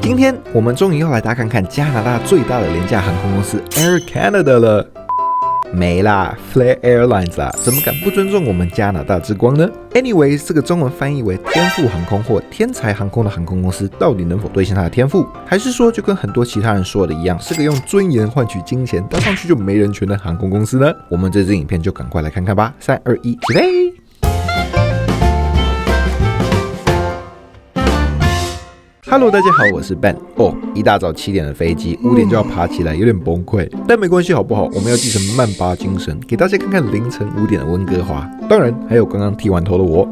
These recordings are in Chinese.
今天我们终于要来搭看看加拿大最大的廉价航空公司 Air Canada 了。没啦 ，Flair Airlines 啦，怎么敢不尊重我们加拿大之光呢 ？Anyways， 这个中文翻译为天赋航空或天才航空的航空公司，到底能否兑现它的天赋？还是说就跟很多其他人说的一样，是个用尊严换取金钱，搭上去就没人权的航空公司呢？我们这支影片就赶快来看看吧！3、2、1，起飞！Hello， 大家好，我是 Ben。一大早7点的飞机，5点就要爬起来，有点崩溃。但没关系，好不好？我们要继承曼巴精神，给大家看看凌晨5点的温哥华。当然，还有刚刚剃完头的我。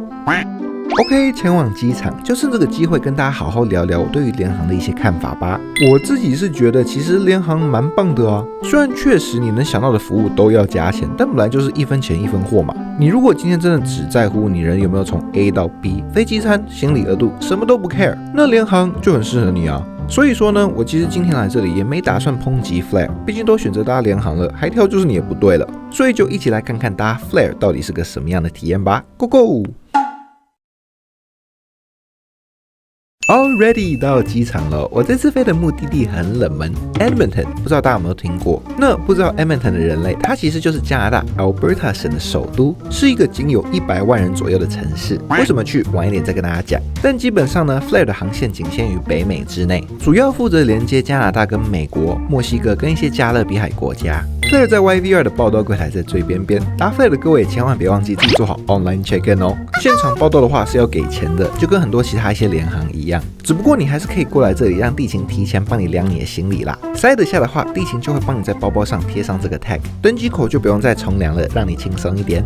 OK， 前往机场，就趁这个机会跟大家好好聊聊我对于联航的一些看法吧。我自己是觉得，其实联航蛮棒的啊。虽然确实你能想到的服务都要加钱，但本来就是1分钱1分货嘛。你如果今天真的只在乎你人有没有从 A 到 B， 飞机餐、行李额度什么都不 care， 那联航就很适合你啊。所以说呢，我其实今天来这里也没打算抨击 Flair， 毕竟都选择搭联航了，还挑就是你也不对了。所以就一起来看看搭 Flair 到底是个什么样的体验吧。Go go！Already 到机场了，我这次飞的目的地很冷门 ，Edmonton， 不知道大家有没有听过？那不知道 Edmonton 的人类，它其实就是加拿大 Alberta 省的首都，是一个仅有100万人左右的城市。为什么去？晚一点再跟大家讲。但基本上呢 ，Flair 的航线仅限于北美之内，主要负责连接加拿大跟美国、墨西哥跟一些加勒比海国家。Flair 在 YVR 的报到柜台在最边边，搭 Flair 的各位千万别忘记自己做好 online check in 哦。现场报到的话是要给钱的，就跟很多其他一些联航一样。只不过你还是可以过来这里，让地勤提前帮你量你的行李啦。塞得下的话，地勤就会帮你在包包上贴上这个 tag， 登机口就不用再重量了，让你轻松一点。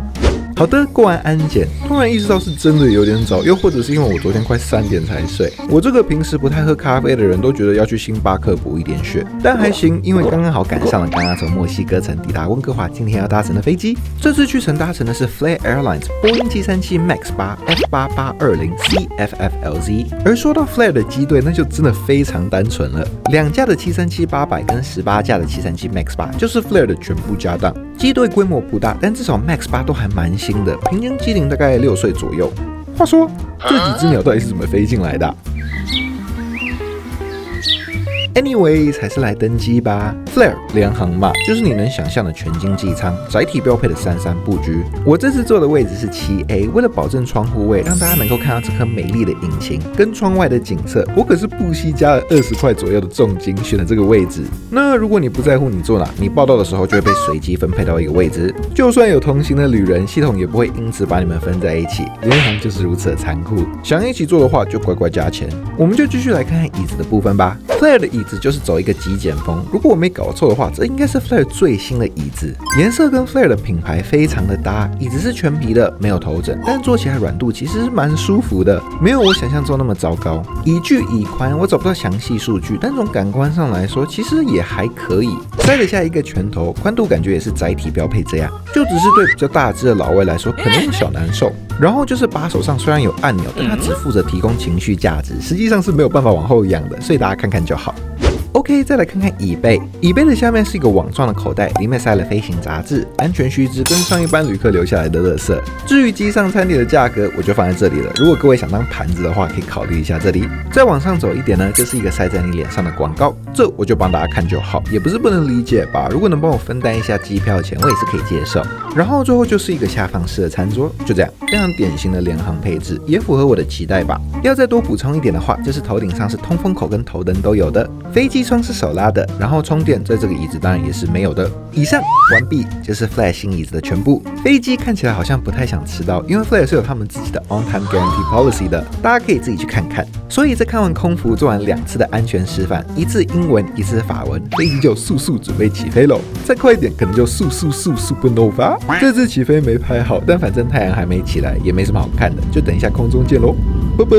好的，过完安检，突然意识到是真的有点早，又或者是因为我昨天快3点才睡。我这个平时不太喝咖啡的人都觉得要去星巴克补一点血，但还行，因为刚刚好赶上了刚刚从墨西哥城抵达温哥华今天要搭乘的飞机。这次去程搭乘的是 Flair Airlines 波音737 MAX 8 F8820 CFFLZ。而说到 Flair 的机队，那就真的非常单纯了，2架的737-800跟18架的737 MAX 8就是 Flair 的全部家当。机队规模不大，但至少 MAX 8都还蛮新的，平均机龄大概6岁左右。话说，这几只鸟到底是怎么飞进来的？Anyways， 还是来登机吧。Flair 联航嘛，就是你能想象的全经济舱，载体标配的33布局。我这次坐的位置是7A， 为了保证窗户位，让大家能够看到这颗美丽的引擎跟窗外的景色，我可是不惜加了20块左右的重金选了这个位置。那如果你不在乎你坐哪，你报到的时候就会被随机分配到一个位置。就算有同行的旅人，系统也不会因此把你们分在一起。联航就是如此的残酷，想一起坐的话就乖乖加钱。我们就继续来看看椅子的部分吧。Flair 的椅子就是走一个极简风，如果我没搞错的话，这应该是 Flair 最新的椅子，颜色跟 Flair 的品牌非常的搭。椅子是全皮的，没有头枕，但坐起来软度其实蛮舒服的，没有我想象中那么糟糕。椅距椅宽我找不到详细数据，但从感官上来说，其实也还可以，塞得下一个拳头，宽度感觉也是载体标配这样，就只是对比较大只的老外来说，可能小难受。然后就是把手上虽然有按钮，但它只负责提供情绪价值，实际上是没有办法往后仰的，所以大家看看就好。OK， 再来看看椅背。椅背的下面是一个网状的口袋，里面塞了飞行杂志、安全须知跟上一班旅客留下来的垃圾。至于机上餐点的价格，我就放在这里了。如果各位想当盘子的话，可以考虑一下这里。再往上走一点呢，就是一个塞在你脸上的广告，这我就帮大家看就好，也不是不能理解吧。如果能帮我分担一下机票钱，我也是可以接受。然后最后就是一个下放式的餐桌，就这样，非常典型的联航配置，也符合我的期待吧。要再多补充一点的话，就是头顶上是通风口跟头灯都有的，飞机窗是手拉的，然后充电在这个椅子当然也是没有的。以上完毕，就是 Flair 新椅子的全部。飞机看起来好像不太想迟到，因为 Flair 是有他们自己的 On Time Guarantee Policy 的，大家可以自己去看看。所以在看完空服做完2次的安全示范，一次英文，一次法文，飞机就速速准备起飞喽。再快一点，可能就速 Supernova。这次起飞没拍好，但反正太阳还没起来，也没什么好看的，就等一下空中见喽，拜拜。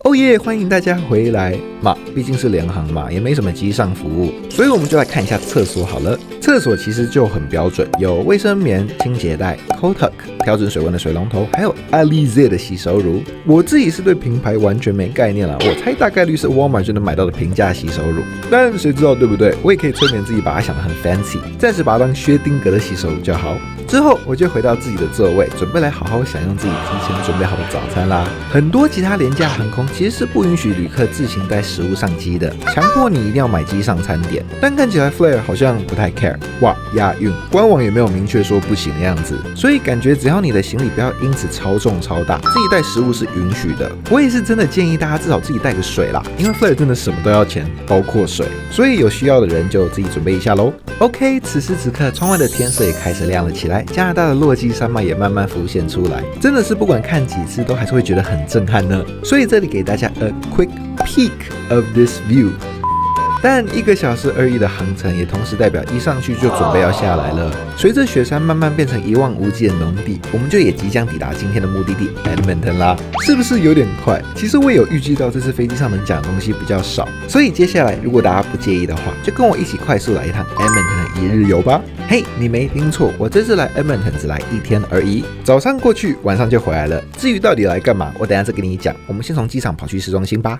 哦耶！欢迎大家回来嘛，毕竟是联航嘛，也没什么机上服务，所以我们就来看一下厕所好了。厕所其实就很标准，有卫生棉、清洁袋、Kotak 调整水温的水龙头，还有 Alize 的洗手乳。我自己是对品牌完全没概念啦，我猜大概率是 Walmart 就能买到的平价洗手乳，但谁知道对不对？我也可以催眠自己把它想得很 fancy， 暂时把它当薛丁格的洗手乳就好。之后我就回到自己的座位，准备来好好享用自己提前准备好的早餐啦。很多其他廉价航空其实是不允许旅客自行带食物上机的，强迫你一定要买机上餐点。但看起来 Flair 好像不太 care， 哇，押韵，官网也没有明确说不行的样子，所以感觉只要你的行李不要因此超重超大，自己带食物是允许的。我也是真的建议大家至少自己带个水啦，因为 Flair 真的什么都要钱，包括水，所以有需要的人就自己准备一下咯。OK， 此时此刻窗外的天色也开始亮了起来，加拿大的落基山脉也慢慢浮现出来，真的是不管看几次都还是会觉得很震撼呢。所以这里给大家 a quick peek of this view。但1个小时而已的航程，也同时代表一上去就准备要下来了。随着雪山慢慢变成一望无际的农地，我们就也即将抵达今天的目的地 Edmonton 啦。是不是有点快？其实我也有预计到这次飞机上能讲的东西比较少，所以接下来如果大家不介意的话，就跟我一起快速来一趟 Edmonton 的一日游吧。嘿，你没听错，我这次来 Edmonton 只来1天而已，早上过去，晚上就回来了。至于到底来干嘛，我等一下再跟你讲。我们先从机场跑去市中心吧。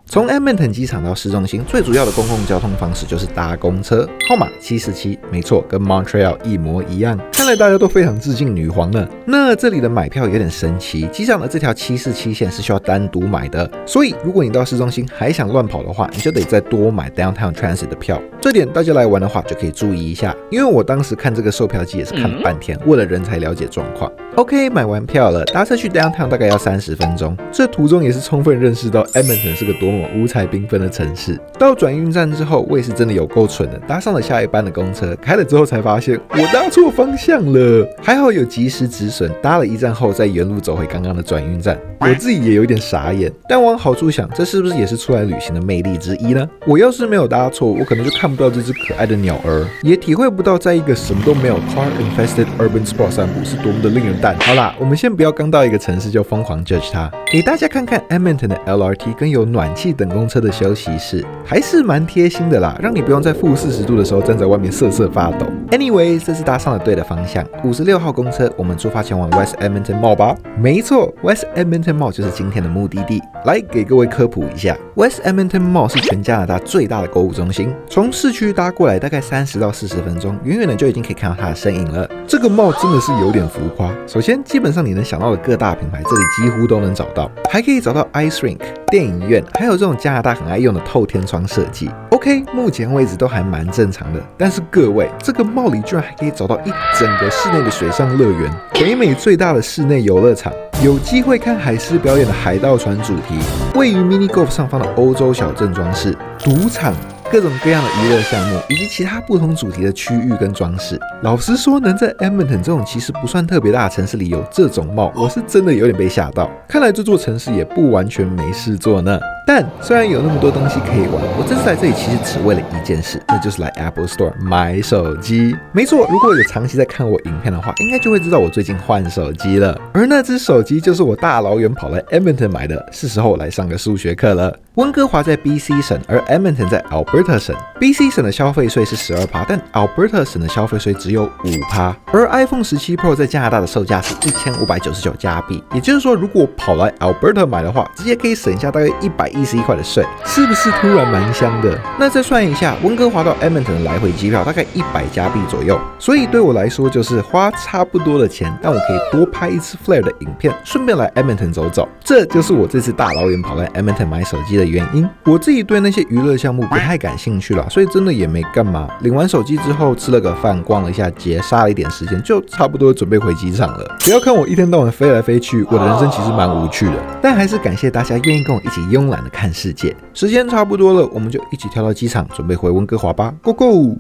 从 Edmonton 机场到市中心，最主要的公共交通方式就是搭公车，号码747，没错，跟 Montreal 一模一样。看来大家都非常致敬女皇呢。那这里的买票有点神奇，机场的这条747线是需要单独买的，所以如果你到市中心还想乱跑的话，你就得再多买 Downtown Transit 的票。这点大家来玩的话就可以注意一下，因为我当时看这个售票机也是看了半天，为了人才了解状况。OK， 买完票了，搭车去 Downtown 大概要30分钟。这途中也是充分认识到 Edmonton 是个多么五彩缤纷的城市。到转运站之后，我也是真的有够蠢的，搭上了下一班的公车，开了之后才发现我搭错方向了。还好有及时止损，搭了一站后再原路走回刚刚的转运站。我自己也有点傻眼，但往好处想，这是不是也是出来旅行的魅力之一呢？我要是没有搭错，我可能就看不到这只可爱的鸟儿，也体会不到在一个什么都没有 car infested urban spot 散步是多么的令人蛋。好啦，我们先不要刚到一个城市就疯狂 judge 它，给大家看看 Edmonton 的 LRT 跟有暖气等公车的休息室，还是蛮贴心的啦，让你不用在-40度的时候站在外面瑟瑟发抖。Anyway， 这次搭上了对的方向，56号公车，我们出发前往 West Edmonton Mall 吧。没错 ，West Edmonton Mall 就是今天的目的地。来给各位科普一下 ，West Edmonton Mall 是全加拿大最大的购物中心，从市区搭过来大概30到40分钟，远远的就已经可以看到它的身影了。这个 mall 真的是有点浮夸。首先，基本上你能想到的各大品牌，这里几乎都能找到，还可以找到 ice rink、电影院，还有这种加拿大很爱用的透天窗设计。OK， 目前为止都还蛮正常的。但是各位，这个 mall 里居然还可以找到一整个室内的水上乐园，北美最大的室内游乐场，有机会看海狮表演的海盗船主题，位于 mini golf 上方的欧洲小镇装饰，赌场。各种各样的娱乐项目，以及其他不同主题的区域跟装饰。老实说，能在 Edmonton 这种其实不算特别大的城市里有这种 mall， 我是真的有点被吓到。看来这座城市也不完全没事做呢。但虽然有那么多东西可以玩，我这次来这里其实只为了一件事，那就是来 Apple Store 买手机。没错，如果有长期在看我影片的话，应该就会知道我最近换手机了。而那只手机就是我大老远跑来 Edmonton 买的，是时候来上个数学课了。温哥华在 BC 省，而 Edmonton 在 Alberta 省。BC 省的消费税是12%，但 Alberta 省的消费税只有5%。而 iPhone 17 Pro 在加拿大的售价是1599加币，也就是说，如果我跑来 Alberta 买的话，直接可以省下大概111块的税，是不是突然蛮香的？那再算一下，温哥华到 Edmonton 的来回机票大概100加币左右，所以对我来说就是花差不多的钱，但我可以多拍一次 Flair 的影片，顺便来 Edmonton 走走。这就是我这次大老远跑来 Edmonton 买手机的原因。我自己对那些娱乐项目不太感兴趣啦，所以真的也没干嘛。领完手机之后吃了个饭，逛了一下街，杀了一点时间，就差不多准备回机场了。不要看我一天到晚飞来飞去，我的人生其实蛮无趣的。但还是感谢大家愿意跟我一起慵懒的看世界。时间差不多了，我们就一起跳到机场，准备回温哥华吧 ，Go go！Okie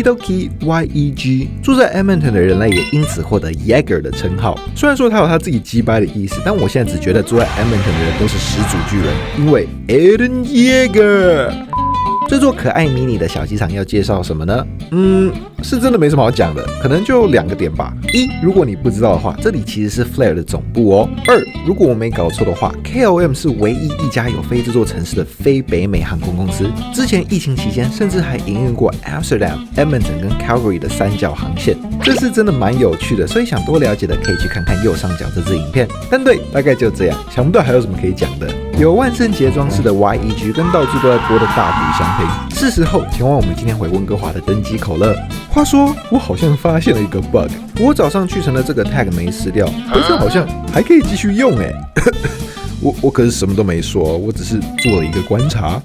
dokie YEG， 住在 Edmonton 的人类也因此获得 Jäger 的称号。虽然说他有他自己鸡掰的意思，但我现在只觉得住在 Edmonton 的人都是始祖巨人，因为 Eren Jäger。这座可爱迷你的小机场要介绍什么呢？是真的没什么好讲的，可能就2个点吧。一，如果你不知道的话，这里其实是 Flare 的总部哦。二，如果我没搞错的话 ，KLM 是唯一一家有飞这座城市的非北美航空公司。之前疫情期间，甚至还营运过 Amsterdam、Edmonton 跟 Calgary 的3角航线，这是真的蛮有趣的。所以想多了解的可以去看看右上角这支影片。但对，大概就这样，想不到还有什么可以讲的。有万圣节装饰的 YEG 跟到处都在播的大谷翔平，是时候前往我们今天回温哥华的登机口了。话说，我好像发现了一个 bug， 我早上去成的这个 tag 没撕掉，可是好像还可以继续用哎。我可是什么都没说，我只是做了一个观察。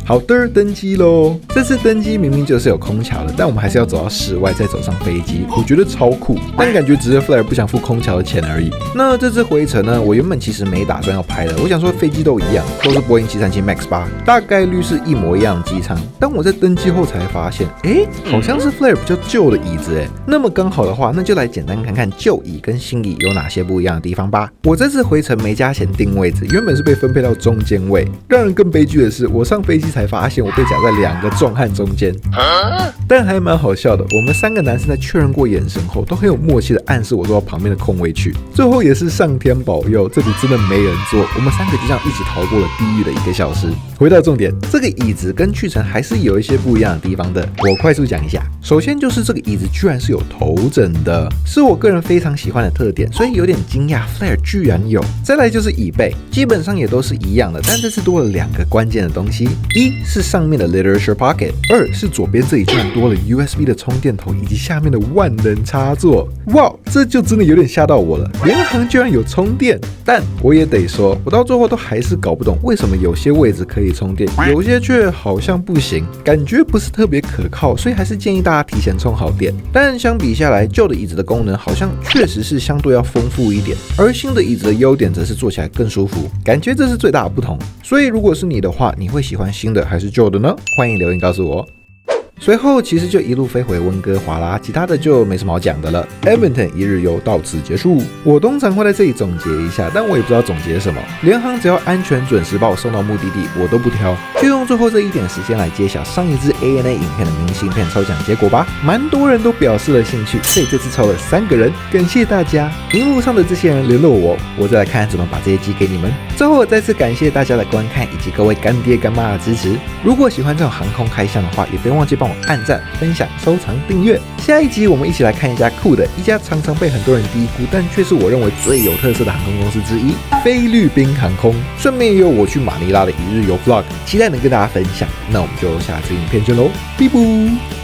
好的，登机喽！这次登机明明就是有空桥的，但我们还是要走到室外再走上飞机，我觉得超酷。但感觉只是 Flare 不想付空桥的钱而已。那这次回程呢，我原本其实没打算要拍的，我想说飞机都一样，都是波音737 MAX 8，大概率是一模一样的机舱。但我在登机后才发现，好像是 Flare 比较旧的椅子那么刚好的话，那就来简单看看旧椅跟新椅有哪些不一样的地方吧。我这次回程没加钱定位置，原本是被分配到中间位。让人更悲剧的是，我上飞机才发现我被夹在2个壮汉中间，但还蛮好笑的。我们3个男生在确认过眼神后，都很有默契的暗示我坐到旁边的空位去。最后也是上天保佑，这里真的没人坐，我们3个就这样一起逃过了地狱的1个小时。回到重点，这个椅子跟去程还是有一些不一样的地方的，我快速讲一下。首先就是这个椅子居然是有头枕的，是我个人非常喜欢的特点，所以有点惊讶 Flare 居然有。再来就是椅背，基本上也都是一样的，但这次多了2个关键的东西，一是上面的 literature pocket， 二是左边这里居然多了 USB 的充电头以及下面的万能插座。哇，这就真的有点吓到我了，联航居然有充电。但我也得说，我到最后都还是搞不懂为什么有些位置可以充电，有些却好像不行，感觉不是特别可靠，所以还是建议大家提前充好电。但相比下来，旧的椅子的功能好像确实是相对要丰富一点，而新的椅子的优点则是坐起来更舒服，感觉这是最大的不同。所以如果是你的话，你会喜欢新的还是旧的呢？欢迎留言告诉我。随后其实就一路飞回温哥华啦，其他的就没什么好讲的了。Edmonton 一日游到此结束。我通常会在这里总结一下，但我也不知道总结什么。联航只要安全准时把我送到目的地，我都不挑。就用最后这1点时间来揭晓上一支 ANA 影片的明信片抽奖结果吧。蛮多人都表示了兴趣，所以这次抽了3个人，感谢大家。荧幕上的这些人联络我，我再来看怎么把这些寄给你们。最后我再次感谢大家的观看以及各位干爹干妈的支持。如果喜欢这种航空开箱的话，也别忘记帮我按赞、分享、收藏、订阅。下一集我们一起来看一家酷的，一家常常被很多人低估，但却是我认为最有特色的航空公司之一——菲律宾航空。顺便也有我去马尼拉的1日游 vlog， 期待能跟大家分享。那我们就下次影片见喽，拜拜。